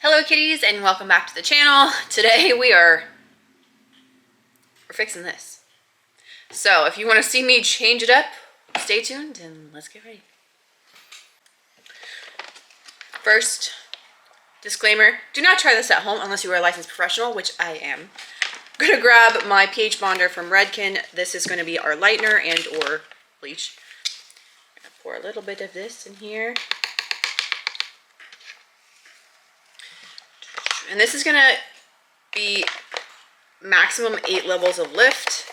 Hello kitties and welcome back to the channel. Today we're fixing this. So if you want to see me change it up, stay tuned and let's get ready. First, disclaimer, do not try this at home unless you are a licensed professional, which I am. I'm gonna grab my pH bonder from Redken. This is gonna be our lightener and or bleach. I'm gonna pour a little bit of this in here. And this is gonna be maximum 8 levels of lift.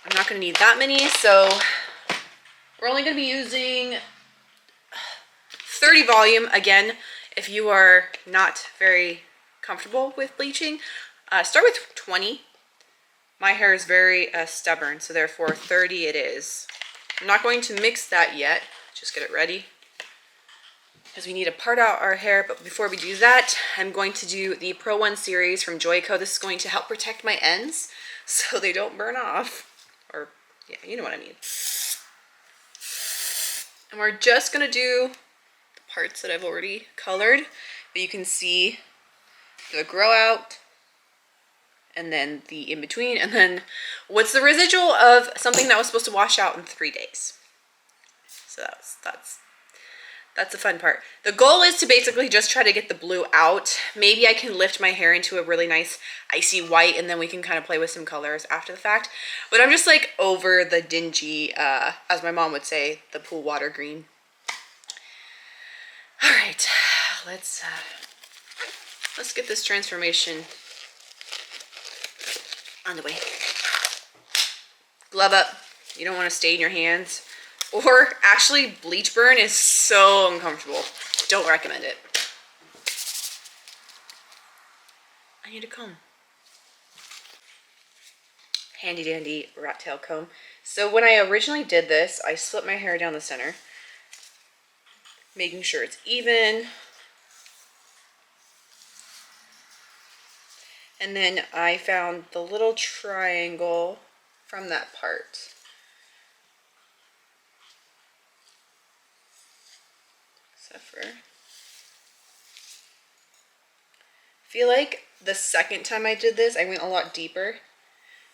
I'm not gonna need that many, so we're only gonna be using 30 volume. Again, if you are not very comfortable with bleaching, start with 20. My hair is very stubborn, so therefore 30 it is. I'm not going to mix that yet, just get it ready, because we need to part out our hair. But before we do that, I'm going to do the Pro 1 series from Joico. This is going to help protect my ends so they don't burn off. Or, yeah, you know what I mean. And we're just going to do the parts that I've already colored. But you can see the grow out, and then the in between, and then what's the residual of something that was supposed to wash out in 3 days. So that's the fun part. The goal is to basically just try to get the blue out. Maybe I can lift my hair into a really nice icy white, and then we can kind of play with some colors after the fact. But I'm just like over the dingy, as my mom would say, the pool water green. All right, let's get this transformation on the way. Glove up. You don't want to stain your hands. Or actually, bleach burn is so uncomfortable. Don't recommend it. I need a comb. Handy dandy rat tail comb. So when I originally did this, I split my hair down the center, making sure it's even. And then I found the little triangle from that part. I feel like the second time I did this, I went a lot deeper,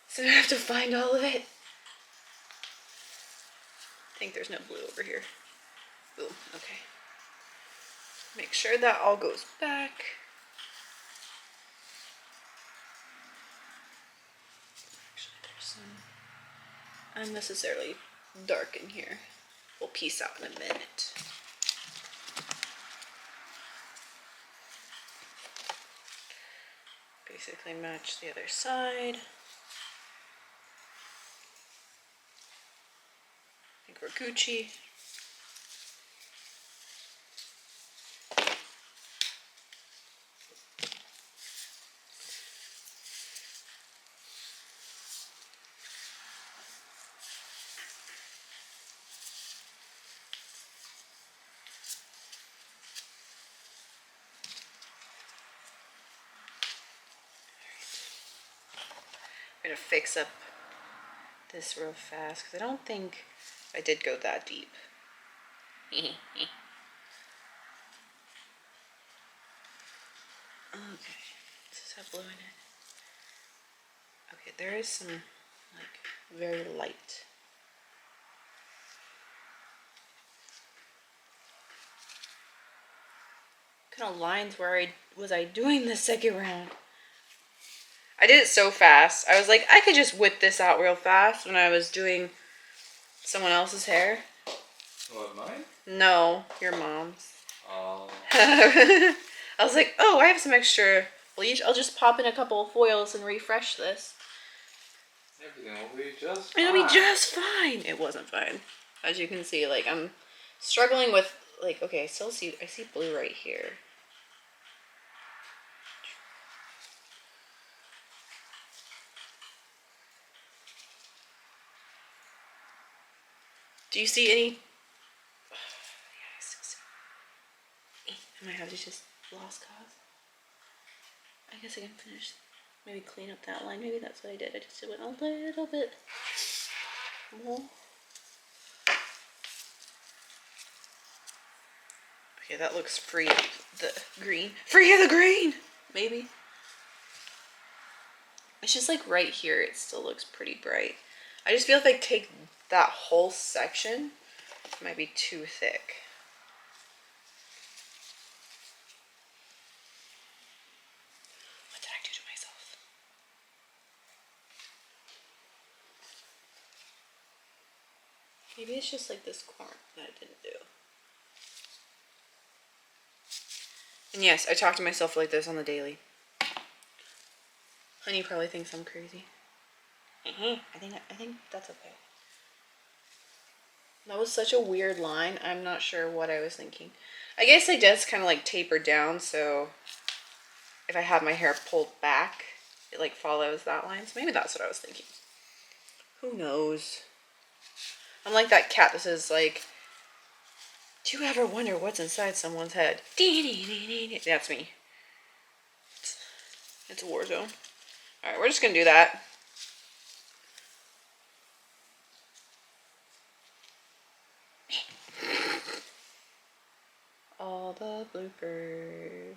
so I don't have to find all of it. I think there's no blue over here. Boom, okay. Make sure that all goes back. Actually, there's some unnecessarily dark in here. We'll piece out in a minute. Basically match the other side. I think we're Gucci. I'm gonna fix up this real fast because I don't think I did go that deep. Okay, does this have blue in it? Okay, there is some like very light. What kind of lines was I doing the second round? I did it so fast. I was like, I could just whip this out real fast when I was doing someone else's hair. What, mine? No, your mom's. Oh. I was like, oh, I have some extra bleach. I'll just pop in a couple of foils and refresh this. Everything will be just fine. It'll be just fine. It wasn't fine. As you can see, like, I'm struggling with, like, okay, I see blue right here. Do you see any? Oh, yeah, I still see. I might have to just lost cause. I guess I can finish, maybe clean up that line. Maybe that's what I did. I just went a little bit more. Okay, that looks free of the green. Free of the green! Maybe. It's just like right here, it still looks pretty bright. I just feel if I take that whole section, it might be too thick. What did I do to myself? Maybe it's just like this corner that I didn't do. And yes, I talk to myself like this on the daily. Honey probably thinks I'm crazy. I think that's okay. That was such a weird line. I'm not sure what I was thinking. I guess it does kind of like taper down, so if I have my hair pulled back, it like follows that line. So maybe that's what I was thinking. Who knows? I'm like that cat that says like, do you ever wonder what's inside someone's head? That's me. It's a war zone. Alright, we're just gonna do that. All the bloopers.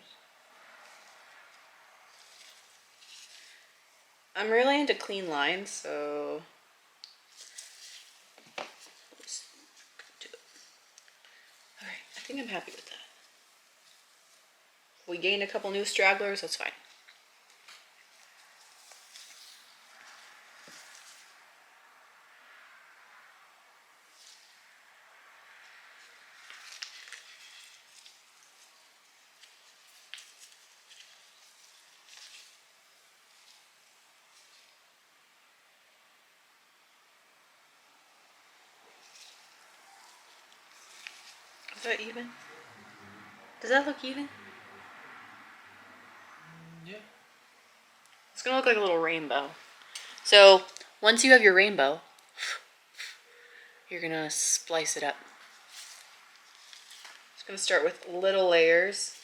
I'm really into clean lines, so let's do it. Alright, I think I'm happy with that. We gained a couple new stragglers, that's fine. Is that even? Does that look even? Yeah. It's gonna look like a little rainbow. So once you have your rainbow, you're gonna splice it up. Just gonna start with little layers,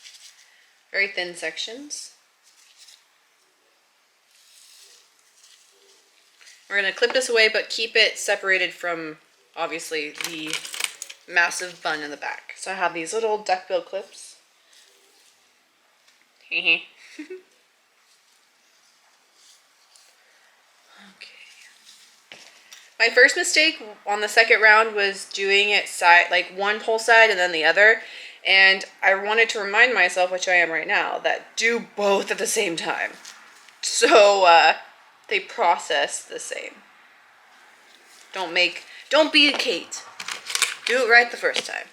very thin sections. We're gonna clip this away, but keep it separated from, obviously, the massive bun in the back. So I have these little duckbill clips. Okay. My first mistake on the second round was doing it like one whole side and then the other. And I wanted to remind myself, which I am right now, that do both at the same time. So they process the same. Don't be a Kate. Do it right the first time.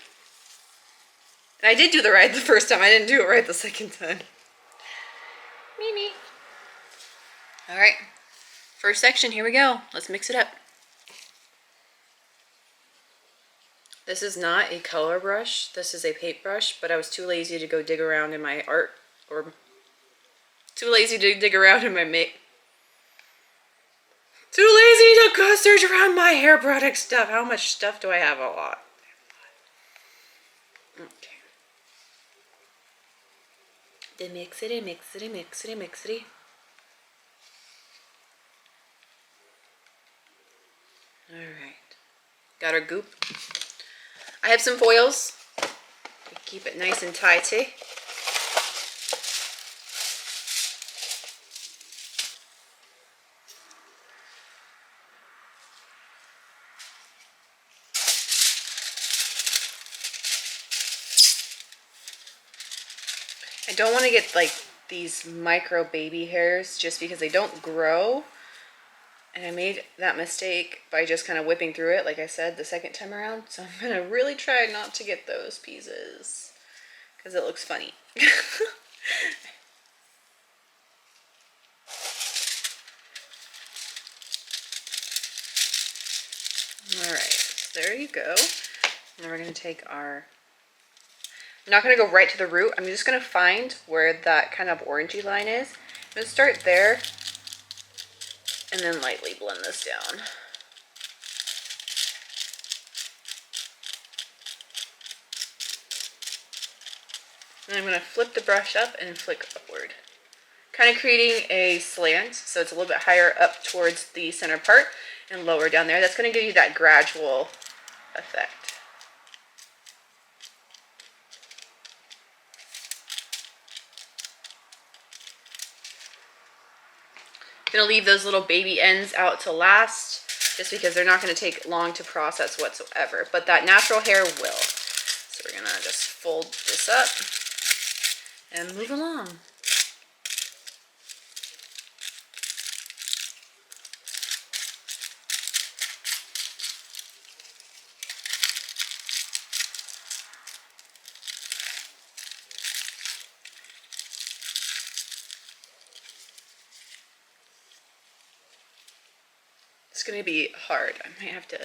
And I did do the right the first time. I didn't do it right the second time. Me. All right. First section, here we go. Let's mix it up. This is not a color brush. This is a paintbrush, but I was too lazy to go dig around in my art, or too lazy to dig around in my Too lazy to go search around my hair product stuff. How much stuff do I have? A lot. Okay. Then mixity. Alright. Got our goop. I have some foils to keep it nice and tighty. I don't want to get like these micro baby hairs just because they don't grow. And I made that mistake by just kind of whipping through it, like I said, the second time around. So I'm going to really try not to get those pieces because it looks funny. Alright, so there you go. Now we're going to take our... I'm not going to go right to the root. I'm just going to find where that kind of orangey line is. I'm going to start there and then lightly blend this down. And I'm going to flip the brush up and flick upward. Kind of creating a slant, so it's a little bit higher up towards the center part and lower down there. That's going to give you that gradual effect. gonna leave those little baby ends out to last, just because they're not gonna take long to process whatsoever, but that natural hair will. So we're gonna just fold this up and move along. It's gonna be hard. I might have to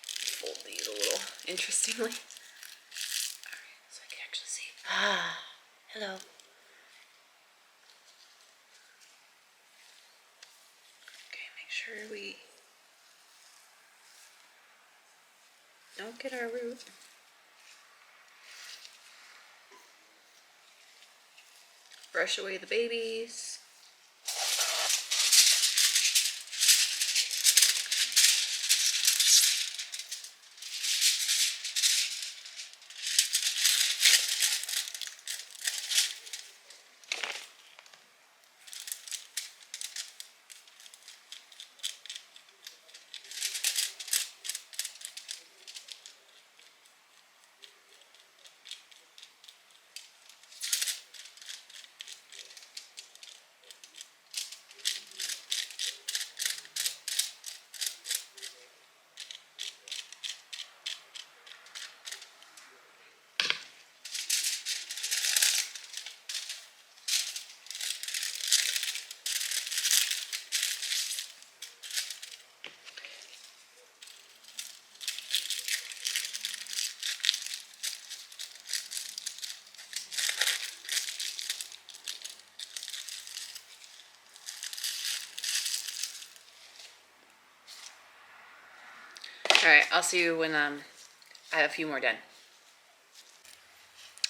fold these a little interestingly. Alright, so I can actually see. Ah, hello. Okay, make sure we don't get our root. Brush away the babies. Alright, I'll see you when I have a few more done.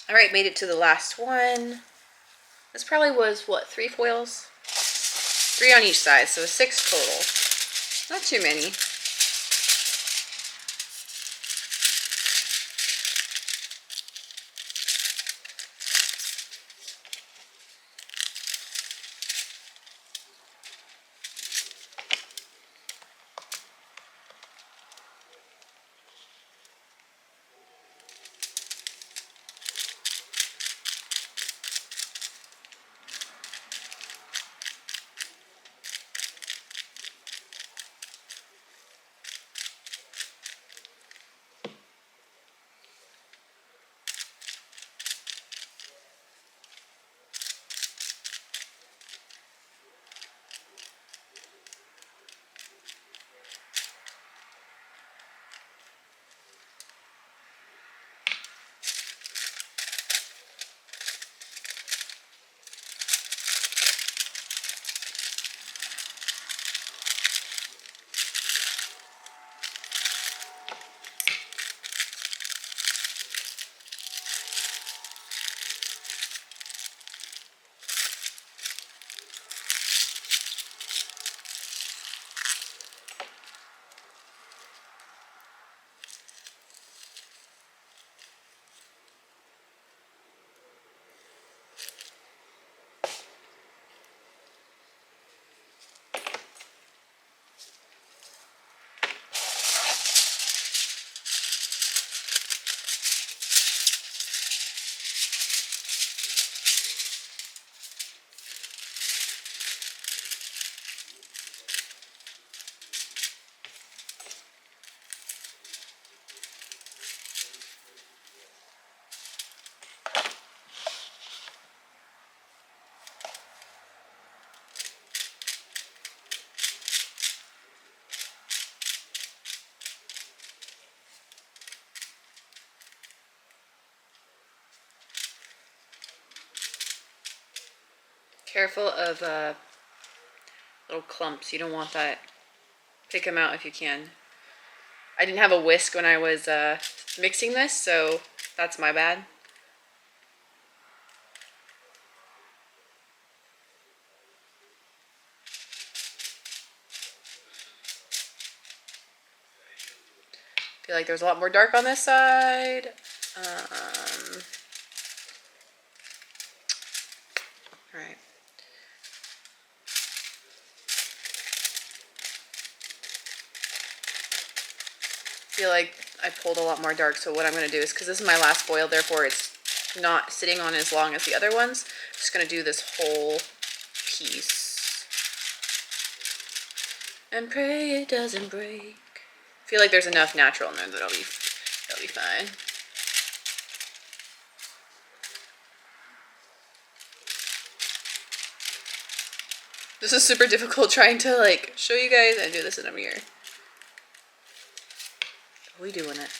Alright, made it to the last one. This probably was, what, 3 foils? 3 on each side, so 6 total. Not too many. Careful of little clumps. You don't want that. Pick them out if you can. I didn't have a whisk when I was mixing this, so that's my bad. Feel like there's a lot more dark on this side. All right. feel like I pulled a lot more dark, so what I'm going to do is, because this is my last foil, therefore it's not sitting on as long as the other ones, I'm just going to do this whole piece. And pray it doesn't break. I feel like there's enough natural in there that that'll be fine. This is super difficult trying to like show you guys and do this in a mirror. We doing it.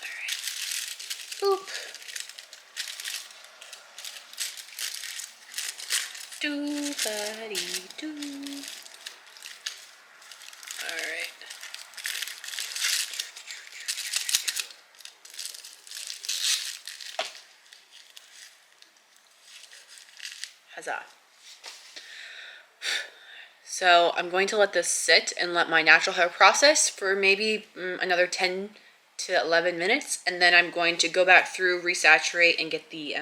Alright. Boop. Do buddy do. Alright. Huzzah. So I'm going to let this sit and let my natural hair process for maybe another 10 to 11 minutes, and then I'm going to go back through, resaturate, and get the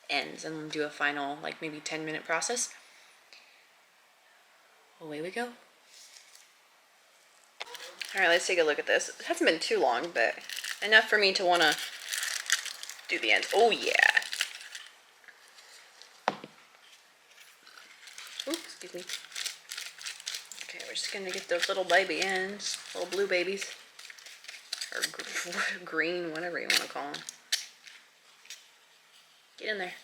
ends, and do a final like maybe 10-minute process. Away we go. All right, let's take a look at this. It hasn't been too long, but enough for me to want to do the ends. Oh yeah. Oops, excuse me. Okay, we're just gonna get those little baby ends, little blue babies, or green, whatever you want to call them. Get in there.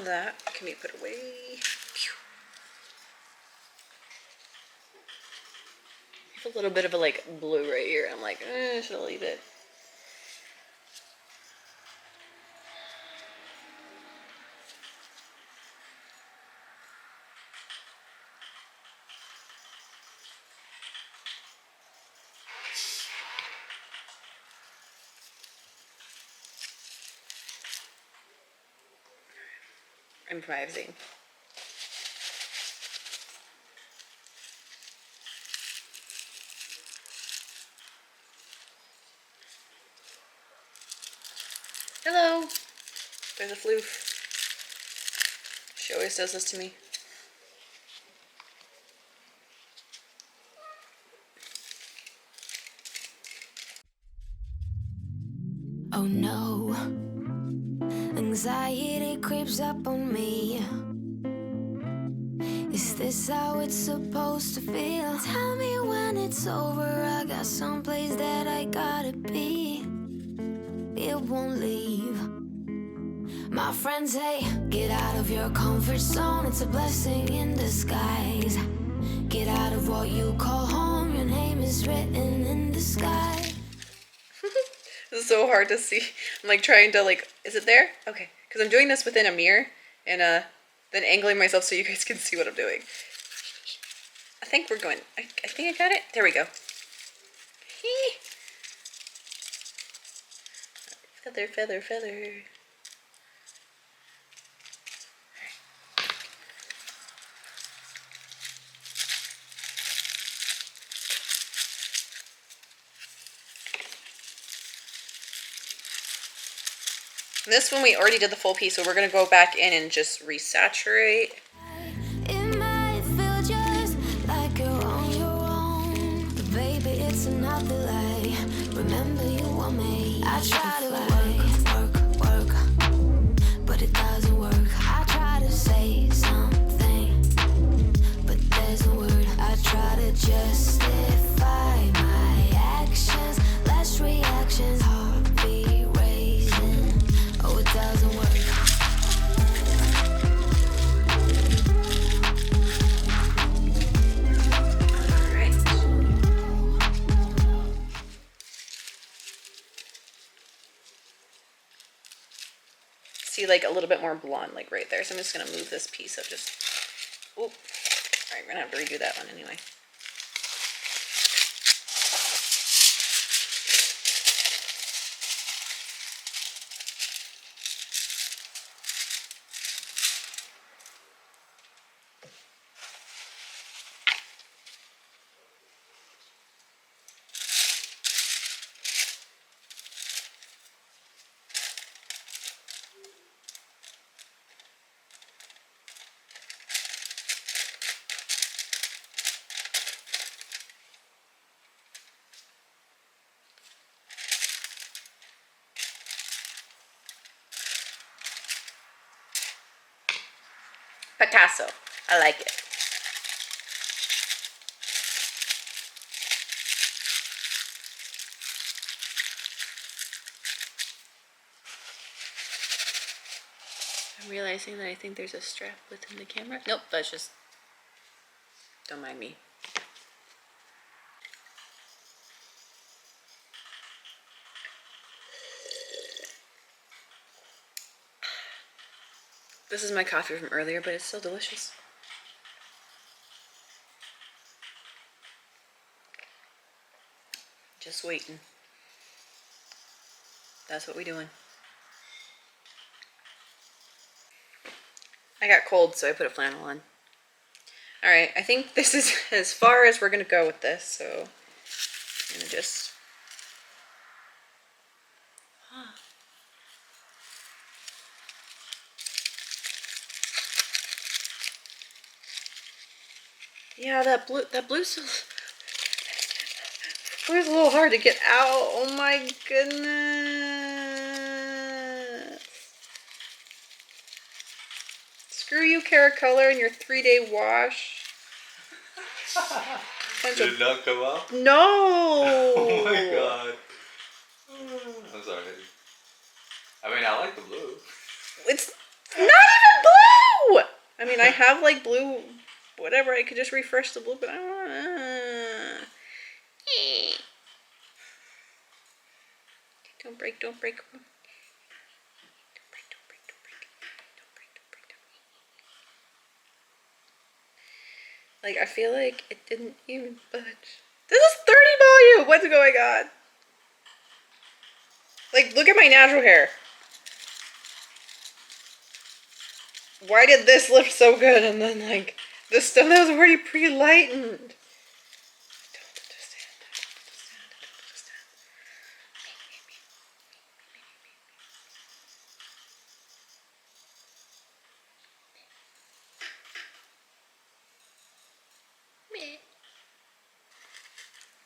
That can be put away. There's a little bit of a like blue right here. I'm like, should I leave it? Improvising. Hello. There's a floof. She always does this to me. Oh no, anxiety creeps up on me. Is this how it's supposed to feel? Tell me when it's over, I got someplace that I gotta be. It won't leave. My friends say, get out of your comfort zone, it's a blessing in disguise. Get out of what you call home, your name is written in the sky. This is so hard to see. I'm like trying to like, is it there? Okay, because I'm doing this within a mirror and then angling myself so you guys can see what I'm doing. I think we're going, I think I got it. There we go. Feather, feather, feather. This one we already did the full piece, so we're gonna go back in and just resaturate. It might feel just like you're on your own, but baby, it's another lie. Remember you were made. I try to work, but it doesn't work. I try to say something, but there's no word. I try to justify my actions, less reactions, heartbeat raising. Oh, it doesn't work. See, like a little bit more blonde, like right there. So I'm just gonna move this piece of just. Oop. All right, we're gonna have to redo that one anyway. Picasso. I like it. I'm realizing that I think there's a strap within the camera. Nope, that's just, don't mind me. This is my coffee from earlier, but it's still delicious. Just waiting. That's what we doing. I got cold, so I put a flannel on. All right, I think this is as far as we're gonna go with this, so I'm gonna just. Yeah, that blue's a little hard to get out. Oh my goodness. Screw you, Kera Color, and your 3-day wash. Did it not come out? No! Oh my god. I'm sorry. I mean, I like the blue. It's not even blue! I mean, I have like blue, whatever. I could just refresh the blue, but I don't want to. Don't break, don't break. Don't break, don't break, don't break. Don't break, don't break, don't break. Like, I feel like it didn't even budge. This is 30 volume! What's going on? Like, look at my natural hair. Why did this look so good and then, like, this stuff that was already pre-lightened? I don't understand.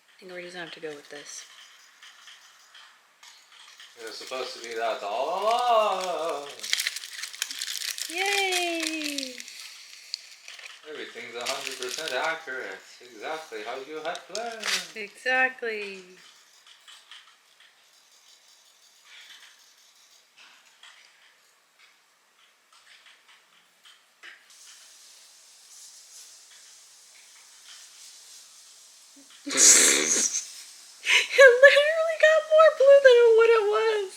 I think we're just gonna have to go with this. It's supposed to be that all. Yay! Everything's 100% accurate. Exactly how you had planned. Exactly. It literally got more blue than what it was.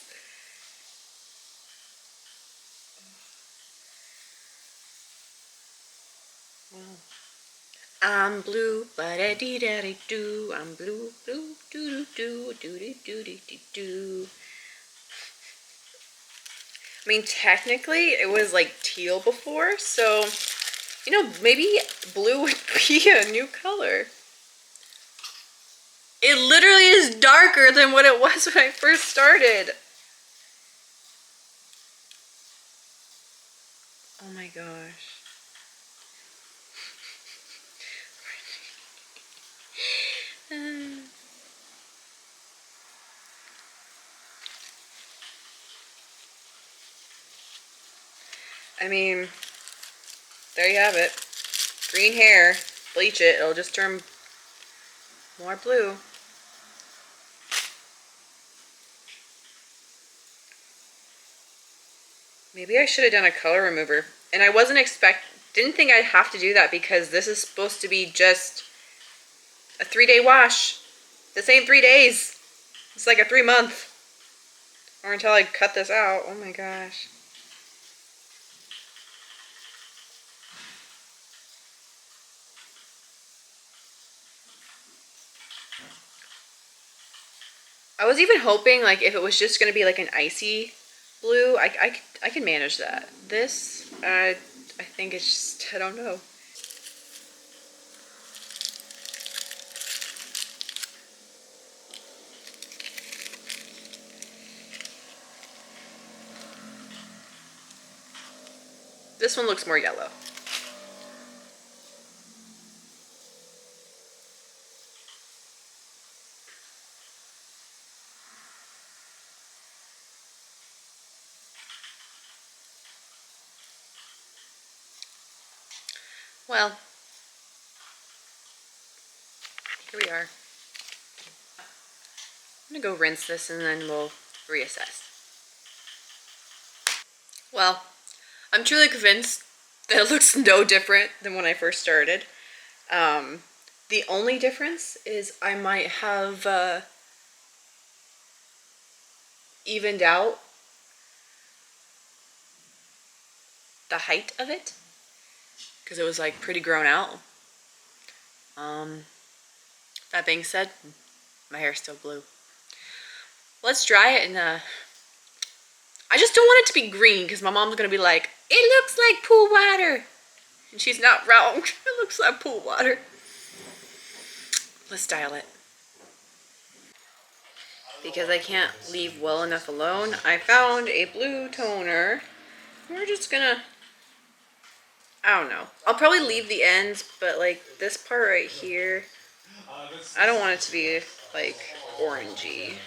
I'm blue, ba-da-dee-da-dee-doo. I'm blue, blue, doo-doo-doo, doo-doo-doo-doo-doo. I mean, technically, it was like teal before, so, you know, maybe blue would be a new color. It literally is darker than what it was when I first started. Oh my gosh. I mean, there you have it. Green hair, bleach it, it'll just turn more blue. Maybe I should have done a color remover. And I didn't think I'd have to do that because this is supposed to be just a 3-day wash. This ain't 3 days. It's like a 3-month. Or until I cut this out. Oh my gosh. I was even hoping like if it was just going to be like an icy blue, I can manage that. This, I think it's just, I don't know. This one looks more yellow. Well, here we are. I'm gonna go rinse this and then we'll reassess. Well, I'm truly convinced that it looks no different than when I first started. The only difference is I might have evened out the height of it because it was like pretty grown out. That being said, my hair's still blue. Let's dry it and I just don't want it to be green because my mom's gonna be like, it looks like pool water. And she's not wrong. It looks like pool water. Let's style it. Because I can't leave well enough alone, I found a blue toner. We're just gonna, I don't know. I'll probably leave the ends, but like this part right here, I don't want it to be like orangey.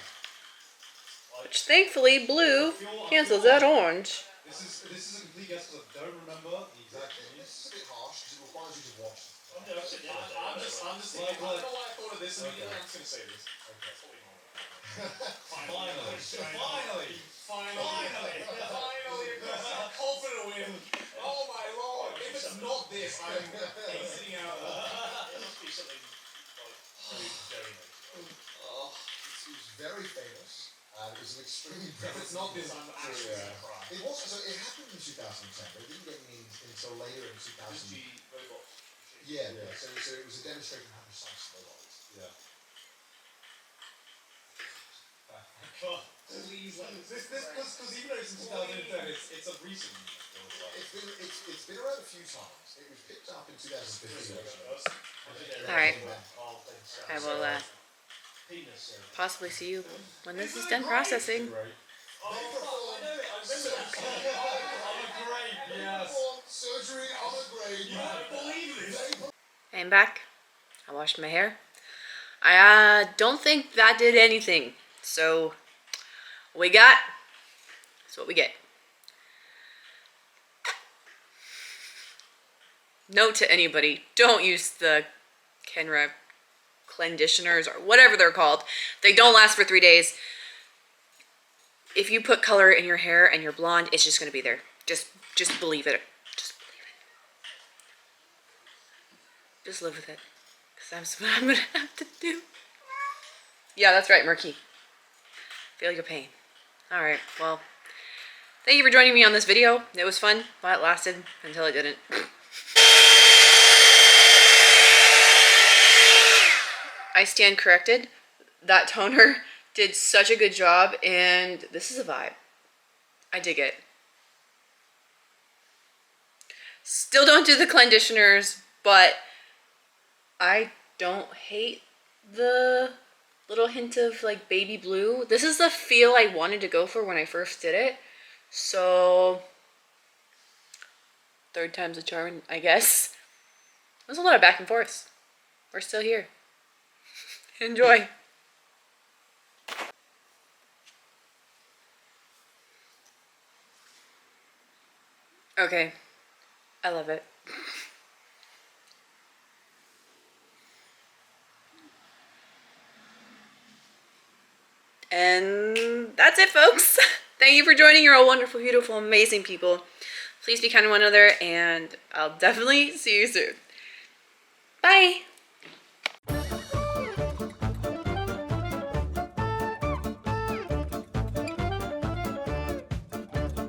Which thankfully blue cancels that orange. This is a complete guess because I don't remember the exact use. It's a bit harsh because it requires you to watch. I'm just like, I don't know why I thought of this immediately. I'm just going to say this. Okay. Finally. Confident win. Oh my lord. If it's not this, I'm exiting out. It must be something like very Oh, this was very famous. It was an extremely. If it's not this, I'm actually going to cry. It was. So it happened in 2010. They didn't get me until later in 2000. Yeah. So it was a demonstration of how precise robots. Yeah. God, please let this because even though it's in 2010, it's a recent. It's been around a few times. It was picked up in 2015. All right. I will possibly see you when this is done processing. I'm back. I washed my hair. I don't think that did anything. So we got, that's what we get. Note to anybody, don't use the Kera conditioners or whatever they're called. They don't last for 3 days. If you put color in your hair and you're blonde, it's just gonna be there. Just believe it. Just believe it. Just live with it. Because that's what I'm gonna have to do. Yeah, that's right, Murky. Feel your pain. Alright, well, thank you for joining me on this video. It was fun while it lasted until it didn't. I stand corrected. That toner did such a good job, and this is a vibe. I dig it. Still don't do the conditioners, but I don't hate the little hint of like baby blue. This is the feel I wanted to go for when I first did it. So third time's a charm, I guess. There's a lot of back and forth. We're still here. Enjoy. Okay, I love it. And that's it, folks. Thank you for joining. You're all wonderful, beautiful, amazing people. Please be kind to one another, and I'll definitely see you soon. Bye.